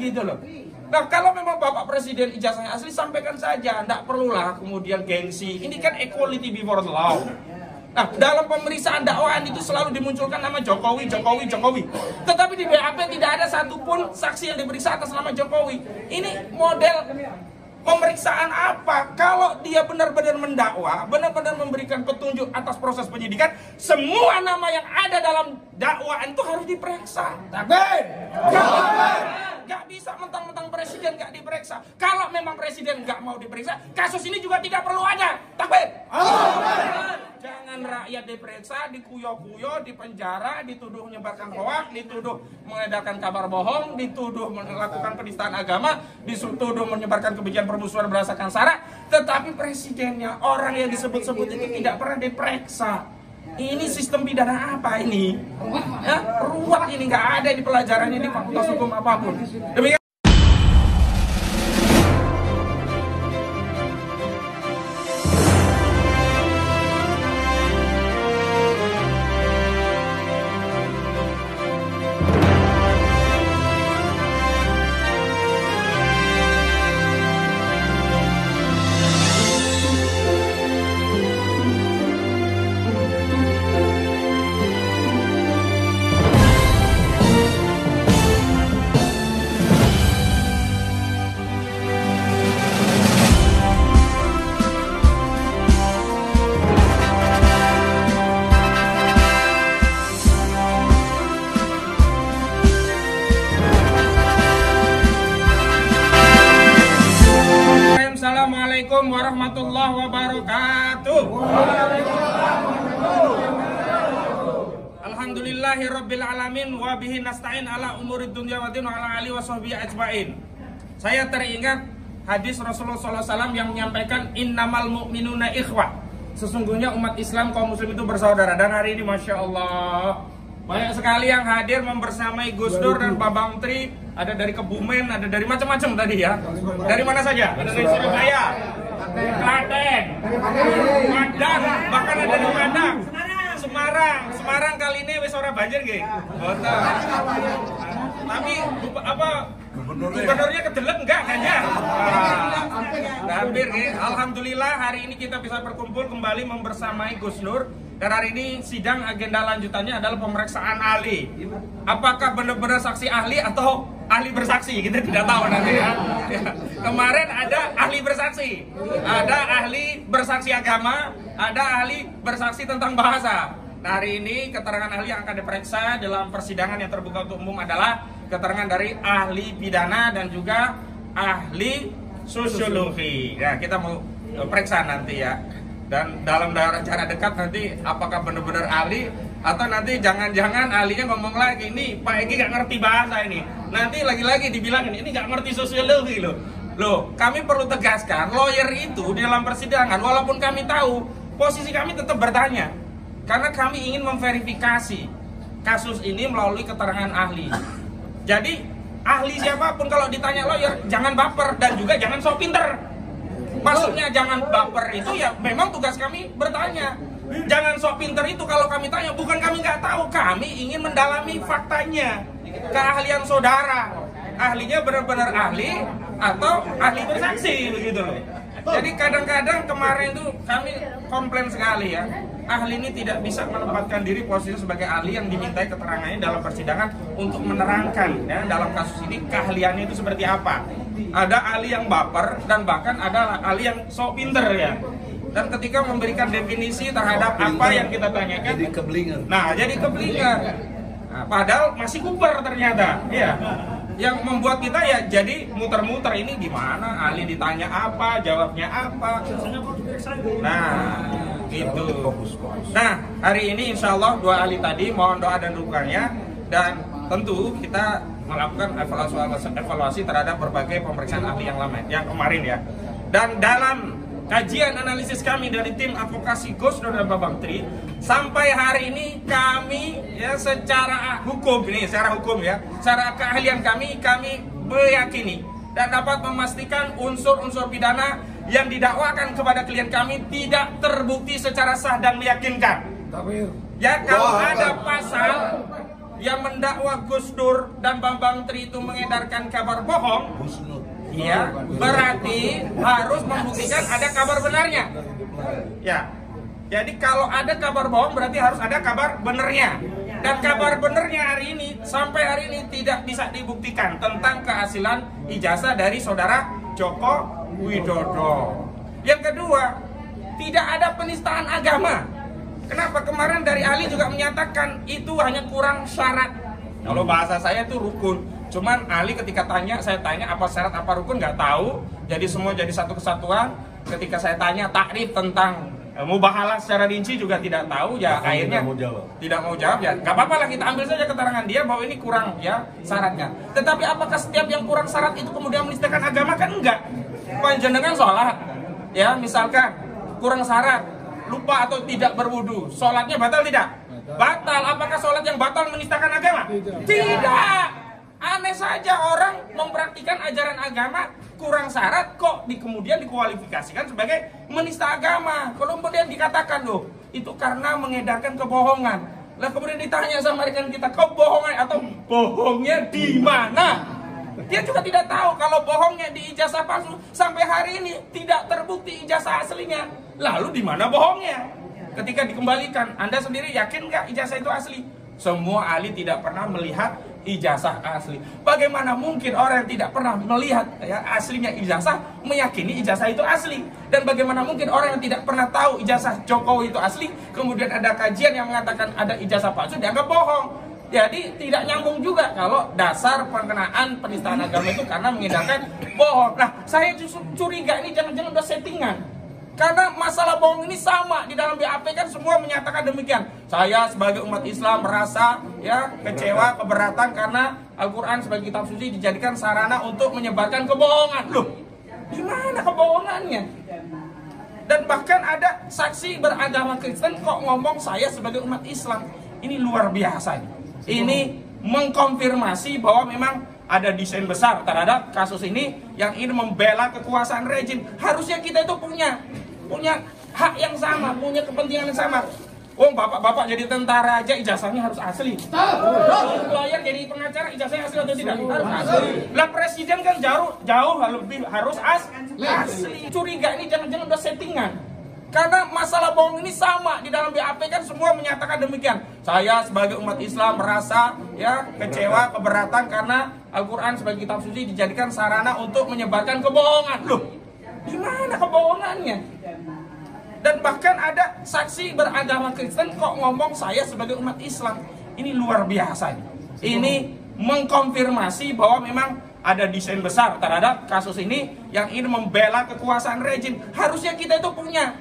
gitu loh. Nah, kalau memang Bapak Presiden ijazahnya asli, sampaikan saja, tidak perlulah kemudian gengsi. Ini kan equality before the law. Nah, dalam pemeriksaan dakwaan itu selalu dimunculkan nama Jokowi. Tetapi di BAP tidak ada satupun saksi yang diperiksa atas nama Jokowi. Ini model pemeriksaan apa? Kalau dia benar-benar mendakwa, benar-benar memberikan petunjuk atas proses penyidikan, semua nama yang ada dalam dakwaan itu harus diperiksa. Takbir! Gak bisa mentang-mentang presiden gak diperiksa. Kalau memang presiden gak mau diperiksa, kasus ini juga tidak perlu ada. Takbir! Jangan rakyat diperiksa, dikuyo-kuyo, dipenjara, dituduh menyebarkan hoak, dituduh mengedarkan kabar bohong, dituduh melakukan penistaan agama, dituduh menyebarkan kebencian permusuhan berdasarkan sara. Tetapi presidennya, orang yang disebut-sebut itu tidak pernah diperiksa. Ini sistem pidana apa ini? Ya, ruwet ini, nggak ada di pelajaran ini fakultas hukum apapun. Demikian. Assalamualaikum warahmatullahi wabarakatuh. Alhamdulillahirabbil alamin wa bihi nasta'in ala umurid dunya waddin wa ala alihi washabbihi ajmain. Saya teringat hadis Rasulullah SAW yang menyampaikan innamal mu'minuna ikhwah. Sesungguhnya umat Islam kaum muslim itu bersaudara. Dan hari ini Masya Allah banyak sekali yang hadir membersamai Gus Dur dan Pak Bangtri. Ada dari Kebumen, ada dari macam-macam tadi ya. Dari mana saja? Ada dari Surabaya, Klaten, Padang, bahkan ada dari Padang, Semarang kali ini wis ora banjir nggih. Boten. Tapi gubernurnya kedelek enggak kayaknya. Hampir nggih. Alhamdulillah hari ini kita bisa berkumpul kembali membersamai Gus Dur. Dan hari ini sidang agenda lanjutannya adalah pemeriksaan ahli. Apakah benar-benar saksi ahli atau ahli bersaksi? Kita tidak tahu nanti ya. Kemarin ada ahli bersaksi, ada ahli bersaksi agama, ada ahli bersaksi tentang bahasa. Nah, hari ini keterangan ahli yang akan diperiksa dalam persidangan yang terbuka untuk umum adalah keterangan dari ahli pidana dan juga ahli sosiologi. Ya, kita mau periksa nanti ya. Dan dalam rencana dekat nanti apakah benar-benar ahli atau nanti jangan-jangan ahlinya ngomong lagi, ini Pak Egi gak ngerti bahasa ini. Nanti lagi-lagi dibilangin ini gak ngerti sosiologi loh. Loh, kami perlu tegaskan, lawyer itu di dalam persidangan walaupun kami tahu, posisi kami tetap bertanya. Karena kami ingin memverifikasi kasus ini melalui keterangan ahli. Jadi ahli siapapun kalau ditanya lawyer jangan baper dan juga jangan sok pinter. Maksudnya jangan baper itu ya memang tugas kami bertanya. Jangan sok pinter itu kalau kami tanya, bukan kami nggak tahu, kami ingin mendalami faktanya, keahlian saudara. Ahlinya benar-benar ahli atau ahli bersaksi begitu loh. Jadi kadang-kadang kemarin itu kami komplain sekali ya. Ahli ini tidak bisa menempatkan diri posisi sebagai ahli yang dimintai keterangannya dalam persidangan untuk menerangkan ya dalam kasus ini keahliannya itu seperti apa. Ada ahli yang baper dan bahkan ada ahli yang sok pinter ya. Dan ketika memberikan definisi terhadap apa yang kita tanyakan, jadi keblinger. Nah, jadi keblinger. Nah, padahal masih kuper ternyata, ya. Yang membuat kita ya jadi muter-muter, ini gimana? Ahli ditanya apa, jawabnya apa? Nah, gitu. Nah, hari ini insya Allah dua ahli tadi mohon doa dan dukungannya, dan tentu kita melakukan evaluasi terhadap berbagai pemeriksaan ahli yang lama, yang kemarin ya. Dan dalam kajian analisis kami dari tim advokasi Gus Dur dan Pak Bangtri, sampai hari ini kami ya secara hukum ya, secara keahlian kami meyakini dan dapat memastikan unsur-unsur pidana yang didakwakan kepada klien kami tidak terbukti secara sah dan meyakinkan. Ya, kalau ada pasal yang mendakwa Gus Dur dan Bambang Tri itu mengedarkan kabar bohong, ya berarti harus membuktikan ada kabar benarnya. Ya, jadi kalau ada kabar bohong berarti harus ada kabar benernya. Dan kabar benernya hari ini sampai hari ini tidak bisa dibuktikan tentang keasilan ijazah dari saudara Joko Widodo. Yang kedua, tidak ada penistaan agama. Kenapa? Kemarin dari ahli juga menyatakan itu hanya kurang syarat. Kalau bahasa saya itu rukun. Cuman ahli ketika saya tanya apa syarat apa rukun nggak tahu. Jadi semua jadi satu kesatuan. Ketika saya tanya takrif tentang mubahalah secara rinci juga tidak tahu. Ya akhirnya tidak mau jawab. Ya nggak apa-apa lah, kita ambil saja keterangan dia bahwa ini kurang ya syaratnya. Tetapi apakah setiap yang kurang syarat itu kemudian menistakan agama? Kan enggak. Panjenengan sholat, ya misalkan kurang syarat, lupa atau tidak berwudu, sholatnya batal tidak? Batal. Apakah sholat yang batal menistakan agama? Tidak. Aneh saja orang mempraktikkan ajaran agama kurang syarat kok kemudian dikualifikasikan sebagai menista agama. Kalau kemudian dikatakan loh itu karena mengedarkan kebohongan. Lah kemudian ditanya sama rekan kita, kebohongan atau bohongnya di mana? Dia juga tidak tahu kalau bohongnya di ijazah palsu. Sampai hari ini tidak terbukti ijazah aslinya. Lalu di mana bohongnya? Ketika dikembalikan, Anda sendiri yakin nggak ijazah itu asli? Semua ahli tidak pernah melihat ijazah asli. Bagaimana mungkin orang yang tidak pernah melihat ya, aslinya ijazah meyakini ijazah itu asli? Dan bagaimana mungkin orang yang tidak pernah tahu ijazah Jokowi itu asli, kemudian ada kajian yang mengatakan ada ijazah palsu, dianggap bohong? Jadi tidak nyambung juga kalau dasar pengenaan penistaan agama itu karena mengedarkan bohong. Nah, saya justru curiga ini jangan-jangan udah settingan. Karena masalah bohong ini sama di dalam BAP kan semua menyatakan demikian. Saya sebagai umat Islam merasa ya kecewa, keberatan karena Al-Quran sebagai kitab suci dijadikan sarana untuk menyebarkan kebohongan. Loh, di mana kebohongannya? Dan bahkan ada saksi beragama Kristen kok ngomong saya sebagai umat Islam. Ini luar biasa. Ini mengkonfirmasi bahwa memang ada desain besar terhadap kasus ini yang ingin membela kekuasaan rejim. Harusnya kita itu punya hak yang sama, punya kepentingan yang sama. Oh, bapak-bapak jadi tentara aja ijazahnya harus asli. Lawyer jadi pengacara ijazahnya asli atau tidak? Harus asli. Lah presiden kan jauh lebih harus asli. Curiga ini jangan-jangan udah settingan. Karena masalah bohong ini sama di dalam BAP kan semua menyatakan demikian. Saya sebagai umat Islam merasa ya kecewa, keberatan karena Al-Quran sebagai kitab suci dijadikan sarana untuk menyebarkan kebohongan. Loh, di mana kebohongannya? Dan bahkan ada saksi beragama Kristen kok ngomong saya sebagai umat Islam. Ini luar biasa. Ini mengkonfirmasi bahwa memang ada desain besar terhadap kasus ini yang ingin membela kekuasaan rejim. Harusnya kita itu punya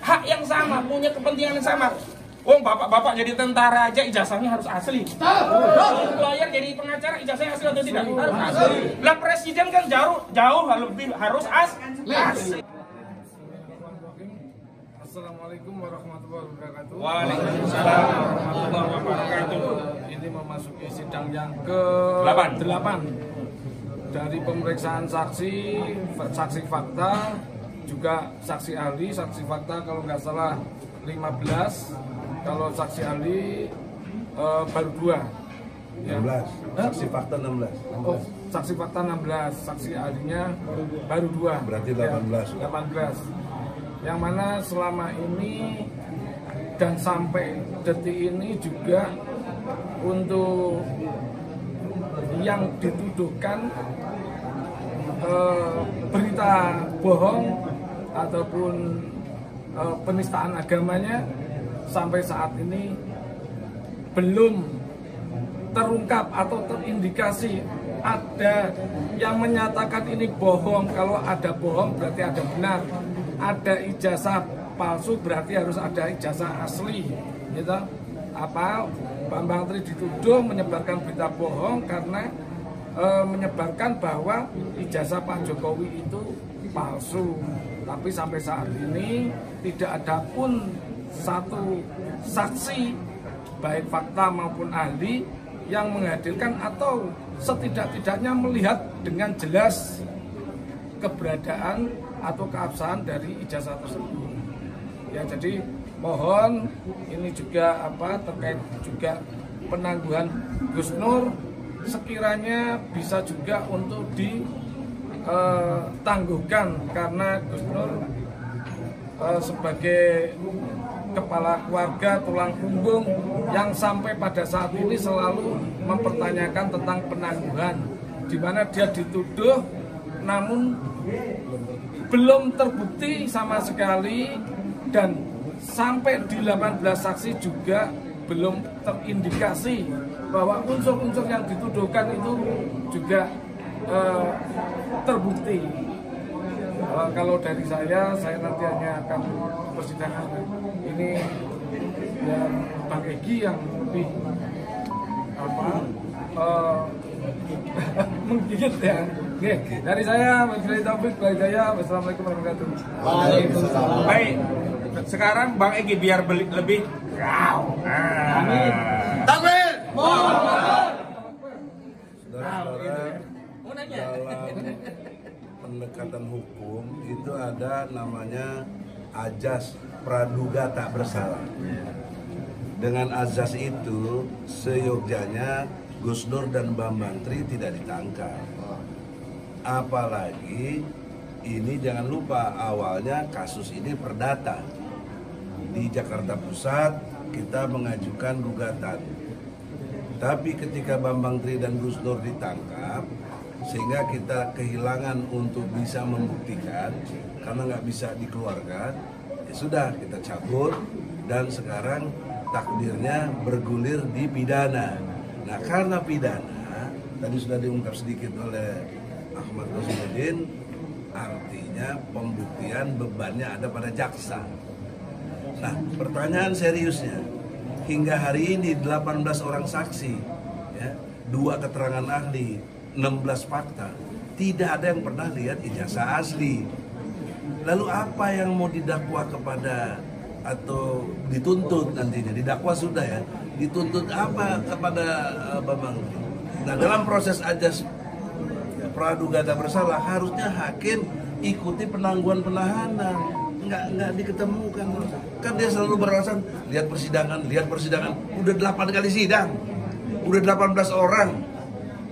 hak yang sama, punya kepentingan yang sama. Oh, bapak-bapak jadi tentara aja ijazahnya harus asli. Lawyer jadi pengacara ijazahnya asli atau tidak? Harus asli. Lah presiden kan jauh lebih harus asli. Assalamualaikum warahmatullahi wabarakatuh. Waalaikumsalam warahmatullahi wabarakatuh. Ini memasuki sidang yang ke-8 dari pemeriksaan saksi fakta, juga saksi ahli. Saksi fakta kalau nggak salah 15, kalau saksi ahli baru 2. 16. Saksi fakta 16. Oh, saksi fakta 16, saksi ahlinya baru 2. Berarti 18. Ya, 18. Yang mana selama ini dan sampai detik ini juga untuk yang dituduhkan berita bohong ataupun penistaan agamanya sampai saat ini belum terungkap atau terindikasi ada yang menyatakan ini bohong. Kalau ada bohong berarti ada benar. Ada ijazah palsu berarti harus ada ijazah asli, gitu. Apa Bambang Tri dituduh menyebarkan berita bohong karena menyebarkan bahwa ijazah Pak Jokowi itu palsu. Tapi sampai saat ini tidak ada pun satu saksi baik fakta maupun ahli yang menghadirkan atau setidak-tidaknya melihat dengan jelas keberadaan atau keabsahan dari ijazah tersebut. Ya, jadi mohon ini juga terkait juga penangguhan Gus Nur sekiranya bisa juga untuk ditangguhkan, karena Gus Nur sebagai kepala keluarga tulang punggung yang sampai pada saat ini selalu mempertanyakan tentang penangguhan, di mana dia dituduh namun belum terbukti sama sekali, dan sampai di 18 saksi juga belum terindikasi bahwa unsur-unsur yang dituduhkan itu juga terbukti. Kalau dari saya nanti hanya akan persidangan ini yang Bang Egy yang lebih menggigit ya. Oke, dari saya Mas Taufik, wassalamualaikum warahmatullahi wabarakatuh. Waalaikumsalam. Baik, sekarang Bang Egy biar lebih Amin. Takbir. Saudara-saudara, dalam pendekatan hukum itu ada namanya azas praduga tak bersalah. Dengan azas itu seyogyanya Gus Nur dan Bambang Tri tidak ditangkap. Apalagi ini jangan lupa awalnya kasus ini perdata. Di Jakarta Pusat kita mengajukan gugatan. Tapi ketika Bambang Tri dan Gus Nur ditangkap, sehingga kita kehilangan untuk bisa membuktikan karena nggak bisa dikeluarkan, ya sudah kita cabut dan sekarang takdirnya bergulir di pidana. Nah karena pidana tadi sudah diungkap sedikit oleh Ahmad Rosudin, artinya pembuktian bebannya ada pada jaksa. Nah pertanyaan seriusnya, hingga hari ini 18 orang saksi, ya, 2 keterangan ahli, 16 fakta, tidak ada yang pernah lihat ijazah asli. Lalu apa yang mau didakwa kepada atau dituntut nantinya? Didakwa sudah ya, dituntut apa kepada Bambang? Nah dalam proses azas praduga tak bersalah harusnya hakim ikuti penangguhan penahanan, nggak diketemukan. Kan dia selalu beralasan lihat persidangan, udah 8 kali sidang, udah 18 orang,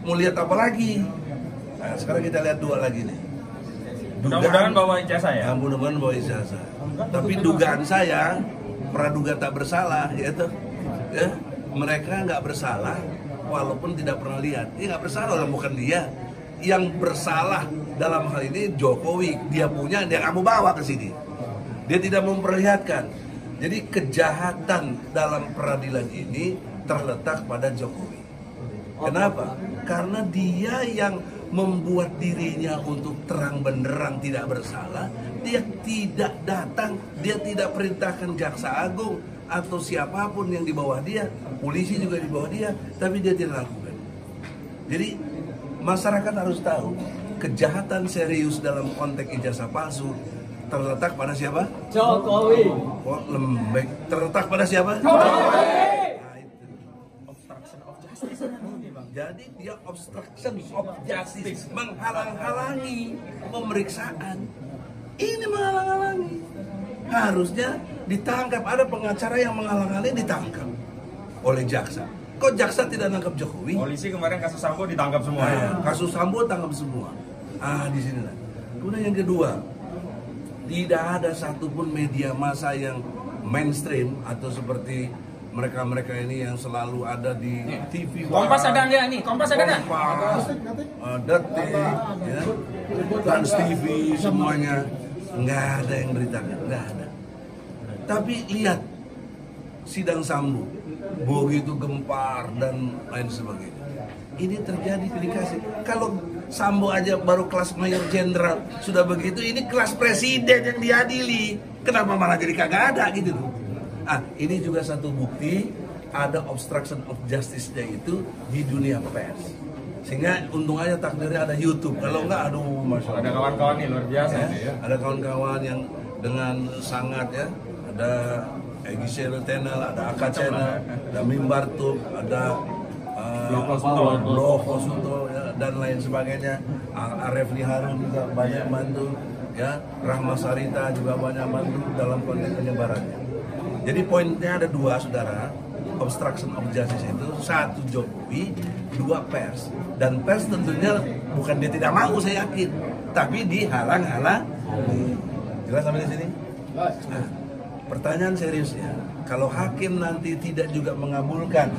mau lihat apa lagi? Nah, sekarang kita lihat 2 lagi nih. mudah-mudahan bawa ijazah ya. Mudah-mudahan bawa ijazah. Tapi dugaan saya praduga tak bersalah, yaitu ya, mereka nggak bersalah walaupun tidak pernah lihat. Dia nggak bersalah, orang bukan dia. Yang bersalah dalam hal ini Jokowi, dia punya, dia nggak mau bawa ke sini. Dia tidak memperlihatkan. Jadi kejahatan dalam peradilan ini terletak pada Jokowi. Kenapa? Karena dia yang membuat dirinya untuk terang benderang tidak bersalah. Dia tidak datang, dia tidak perintahkan jaksa agung atau siapapun yang di bawah dia, polisi juga di bawah dia, tapi dia tidak lakukan. Jadi masyarakat harus tahu kejahatan serius dalam konteks ijazah palsu terletak pada siapa? Jokowi. Oh, lembek. Terletak pada siapa? Jokowi. Nah, itu. Obstruction of justice. Jadi dia obstruction of justice, menghalang-halangi pemeriksaan. Ini menghalang-halangi. Harusnya ditangkap, ada pengacara yang menghalang-halangi ditangkap oleh jaksa. Kok jaksa tidak nangkap Jokowi? Polisi kemarin kasus Sambo ditangkap semua. Nah, kasus Sambo tangkap semua. Di sini lah. Kemudian yang kedua, tidak ada satupun media massa yang mainstream atau seperti mereka-mereka ini yang selalu ada di TV. Kompas ada nggak nih? Kompas ada nggak? Kompas, Detik, ya, Trans TV, semuanya nggak ada yang beritakan, nggak ada. Tapi lihat sidang Sambo, begitu gempar dan lain sebagainya. Ini terjadi indikasi. Kalau Sambo aja baru kelas mayor jenderal sudah begitu, ini kelas presiden yang diadili. Kenapa malah jadi kagak ada gitu loh? Ini juga satu bukti ada obstruction of justice-nya itu di dunia pers. Sehingga untung aja takdirnya ada YouTube. Kalau enggak, aduh, masya Allah. Ada kawan-kawan nih luar biasa ya. Ada kawan-kawan yang dengan sangat ya, ada Egy Channel, ada Aka Channel, ada Mimbartuk, ada Loho Suto ya, dan lain sebagainya. Arefli Harun juga banyak bantu, ya. Rahma Sarita juga banyak bantu dalam konteks penyebarannya. Jadi poinnya ada 2, saudara. obstruction of justice itu satu Jokowi, dua pers. Dan pers tentunya bukan dia tidak mau, saya yakin, tapi dihalang-halang. Jelas sampai di sini? Nah, pertanyaan seriusnya, kalau hakim nanti tidak juga mengabulkan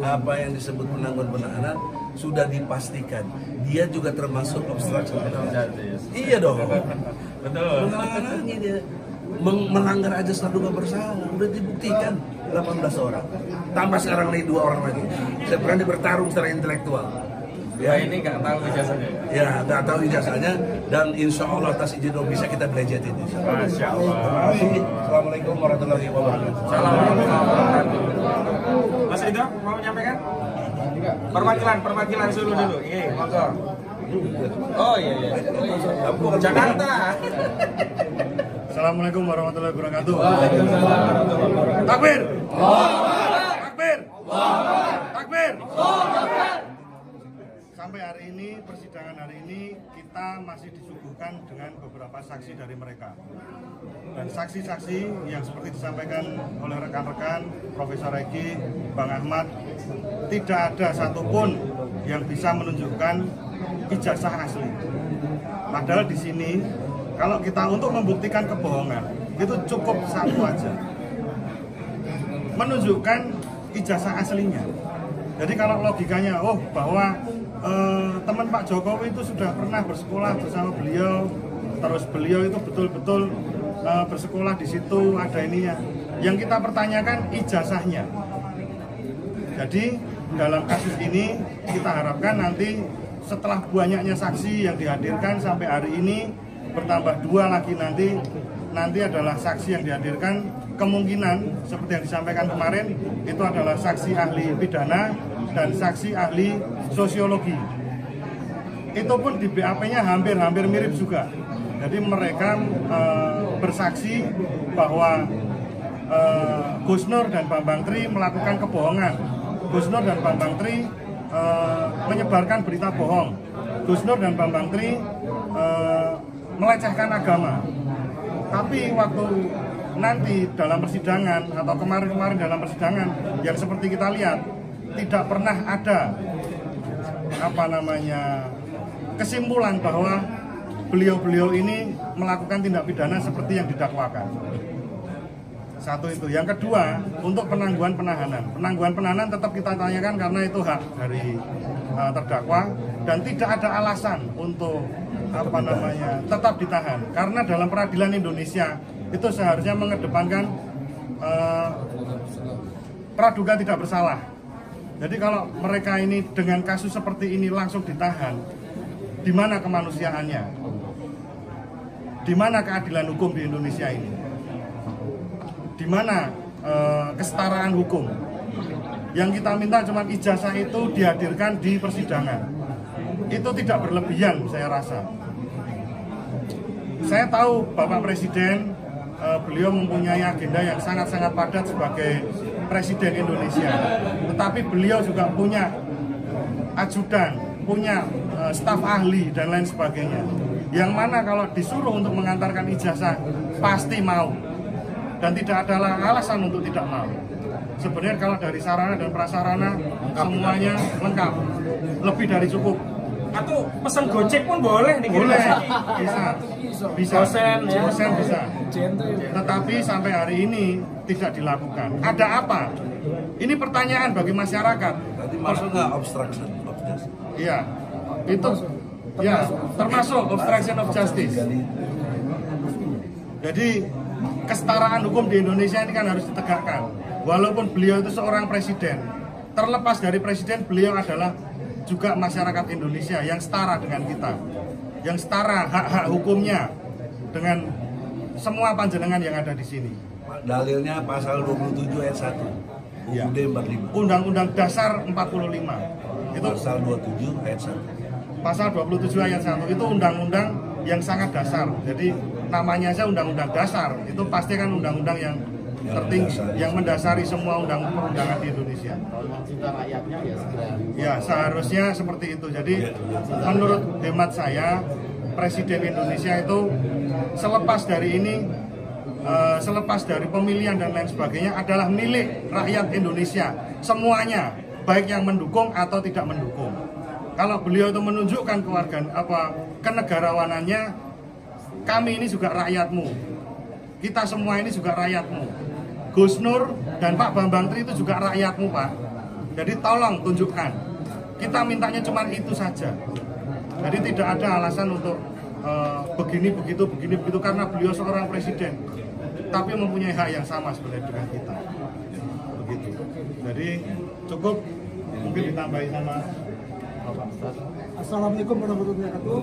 apa yang disebut penangguhan penahanan, sudah dipastikan dia juga termasuk obstruction of justice. Iya dong. Betul. Menghalangi dia. Melanggar ajas praduga bersalah, udah dibuktikan 18 orang. Tambah sekarang nih 2 orang lagi. Saya berani bertarung secara intelektual. Ya ini nggak tahu ijazahnya. Ya, nggak tahu ijazahnya, dan insya Allah atas izin bisa kita belajarin. Masya Allah. Assalamualaikum warahmatullahi wabarakatuh. Assalamualaikum warahmatullahi wabarakatuh. Mas Ridho mau menyampaikan? Perwakilan suruh dulu. Iya, monggo. Oh iya. Jakarta. Assalamualaikum warahmatullahi wabarakatuh. Takbir. Takbir. Takbir. Sampai hari ini, persidangan hari ini kita masih disuguhkan dengan beberapa saksi dari mereka. Dan saksi-saksi yang seperti disampaikan oleh rekan-rekan Profesor Egi, Bang Ahmad, tidak ada satupun yang bisa menunjukkan ijazah asli. Padahal di sini kalau kita untuk membuktikan kebohongan itu cukup satu aja, menunjukkan ijazah aslinya. Jadi kalau logikanya, bahwa teman Pak Jokowi itu sudah pernah bersekolah bersama beliau, terus beliau itu betul-betul bersekolah di situ, ada ininya. Yang kita pertanyakan ijazahnya. Jadi dalam kasus ini kita harapkan nanti setelah banyaknya saksi yang dihadirkan sampai hari ini, bertambah 2 lagi nanti adalah saksi yang dihadirkan, kemungkinan seperti yang disampaikan kemarin itu adalah saksi ahli pidana dan saksi ahli sosiologi. Itu pun di BAP-nya hampir mirip juga. Jadi mereka bersaksi bahwa Gus Nur dan Bambang Tri melakukan kebohongan. Gus Nur dan Bambang Tri menyebarkan berita bohong. Gus Nur dan Bambang Tri melecehkan agama. Tapi waktu nanti dalam persidangan atau kemarin dalam persidangan yang seperti kita lihat, tidak pernah ada kesimpulan bahwa beliau-beliau ini melakukan tindak pidana seperti yang didakwakan. Satu itu. Yang kedua, untuk penangguhan penahanan tetap kita tanyakan karena itu hak dari terdakwa, dan tidak ada alasan untuk tetap ditahan, karena dalam peradilan Indonesia itu seharusnya mengedepankan praduga tidak bersalah. Jadi kalau mereka ini dengan kasus seperti ini langsung ditahan, di mana kemanusiaannya? Di mana keadilan hukum di Indonesia ini? Di mana kesetaraan hukum? Yang kita minta cuma ijazah itu dihadirkan di persidangan. Itu tidak berlebihan, saya rasa. Saya tahu Bapak Presiden, beliau mempunyai agenda yang sangat-sangat padat sebagai Presiden Indonesia. Tetapi beliau juga punya ajudan, punya staf ahli dan lain sebagainya. Yang mana kalau disuruh untuk mengantarkan ijazah pasti mau, dan tidak ada alasan untuk tidak mau. Sebenarnya kalau dari sarana dan prasarana semuanya lengkap, lebih dari cukup. Atau pesan Gojek pun boleh nih. Boleh, bisa. Dosen bisa. Tetapi sampai hari ini tidak dilakukan. Ada apa? Ini pertanyaan bagi masyarakat. Tadi masuk nggak obstruction of justice? Iya, itu ya termasuk obstruction of justice. Jadi kesetaraan hukum di Indonesia ini kan harus ditegakkan. Walaupun beliau itu seorang presiden, terlepas dari presiden, beliau adalah juga masyarakat Indonesia yang setara dengan kita, yang setara hak-hak hukumnya dengan semua panjenengan yang ada di sini. Dalilnya pasal 27 ayat 1 UUD 45. Undang-Undang Dasar 45. Itu pasal 27 ayat 1. Pasal 27 ayat 1 itu undang-undang yang sangat dasar. Jadi namanya aja undang-undang dasar. Itu pasti kan undang-undang yang tertinggi, yang mendasari semua undang-undangan di Indonesia. Ya, seharusnya seperti itu. Jadi menurut hemat saya, Presiden Indonesia itu selepas dari ini selepas dari pemilihan dan lain sebagainya adalah milik rakyat Indonesia semuanya, baik yang mendukung atau tidak mendukung. Kalau beliau itu menunjukkan kenegarawanannya, kami ini juga rakyatmu, kita semua ini juga rakyatmu. Gus Nur dan Pak Bambang Tri itu juga rakyatmu, Pak. Jadi tolong tunjukkan. Kita mintanya cuma itu saja. Jadi tidak ada alasan untuk begini begitu karena beliau seorang presiden, tapi mempunyai hak yang sama sebenarnya dengan kita. Begitu. Jadi cukup, mungkin ditambahi sama Bapak Ustaz. Assalamualaikum warahmatullahi wabarakatuh.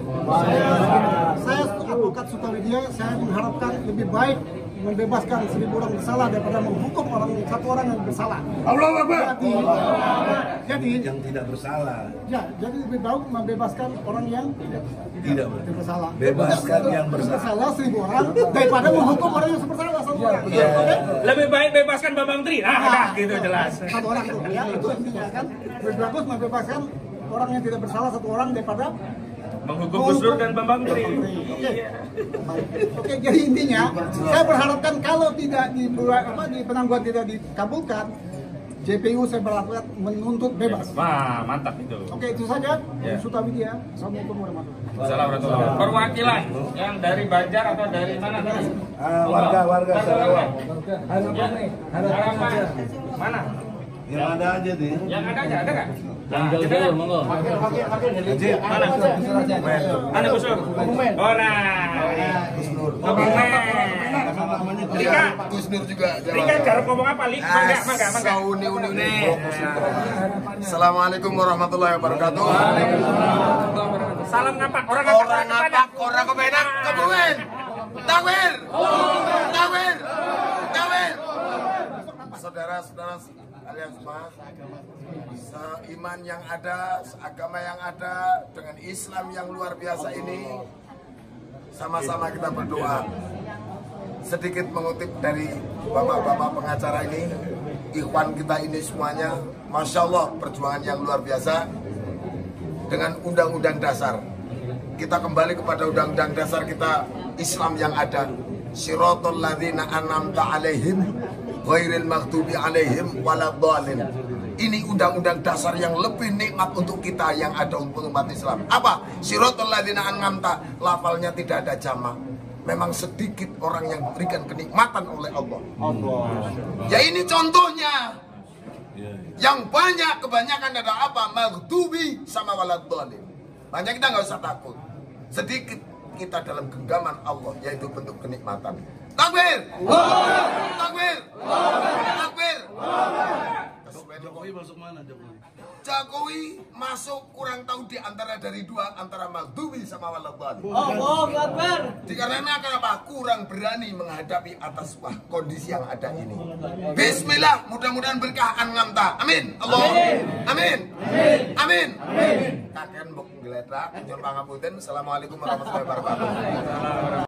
Saya advokat Sutawidya, saya mengharapkan lebih baik membebaskan 1000 orang bersalah daripada menghukum satu orang yang bersalah. Allahu Akbar. Jadi Yang tidak bersalah. ya, jadi lebih baik membebaskan orang yang Tidak bersalah. Bebaskan yang bersalah. 1000 orang daripada menghukum orang yang bersalah satu orang. Iya. Oke? Lebih baik bebaskan Bambang Tri. Gitu jelas. Satu orang itu, ya, itu intinya kan. Lebih bagus membebaskan orang yang tidak bersalah satu orang daripada Menghukum Gus Dur dan Bambang Tri. Oke, jadi intinya saya berharapkan kalau tidak di penangguhan tidak dikabulkan, JPU saya berharap menuntut bebas. Wah, mantap itu. Oke, itu saja. Ya. Sutawidya. Assalamualaikum warahmatullahi wabarakatuh. Assalamualaikum. Perwakilan yang dari Banjar atau dari mana tadi? Warga Sarawak. Harapan. Mana? Yang ada aja nih. Yang ada aja, ada nggak? Yang jauh-jauh, monggo. Mana? Mana Gus Dur? Oh, nah. Gus Nur. Rika. Gus Nur juga. Rika jarang ngomong apa, Li? Mangga. Uni. Assalamualaikum warahmatullahi wabarakatuh. Salam ngapak. Orang Ngapak, orang kepenak, kebumen. Takwir. Saudara-saudara kalian semua, seiman yang ada, seagama yang ada, dengan Islam yang luar biasa ini, sama-sama kita berdoa. Sedikit mengutip dari bapak-bapak pengacara ini, ikhwan kita ini semuanya, Masya Allah, perjuangan yang luar biasa dengan undang-undang dasar. Kita kembali kepada undang-undang dasar kita, Islam yang ada. Siratal ladzina an'amta alaihim ghairil maghdubi alaihim waladhdallin. Ini undang-undang dasar yang lebih nikmat untuk kita yang ada untuk umat Islam. Apa? Siratal ladzina an'amta, lafalnya tidak ada jamak. Memang sedikit orang yang diberikan kenikmatan oleh Allah. Ya ini contohnya. Yang banyak, kebanyakan ada apa? Maghdubi sama waladhdallin. Banyak kita nggak usah takut. Sedikit kita dalam genggaman Allah, yaitu bentuk kenikmatan. Takbir! Takbir! Takbir! Jokowi masuk mana Jokowi? Jokowi masuk kurang tahu di antara dari dua, antara maghdubi sama waladhdallin. Dikarenakan kenapa? Kurang berani menghadapi atas kondisi yang ada ini. Bismillah, mudah-mudahan berkah an'amta. Amin. Allah. Amin. Amin. Kakek mbok geletak, nyuwun pangapunten. Assalamualaikum warahmatullahi wabarakatuh.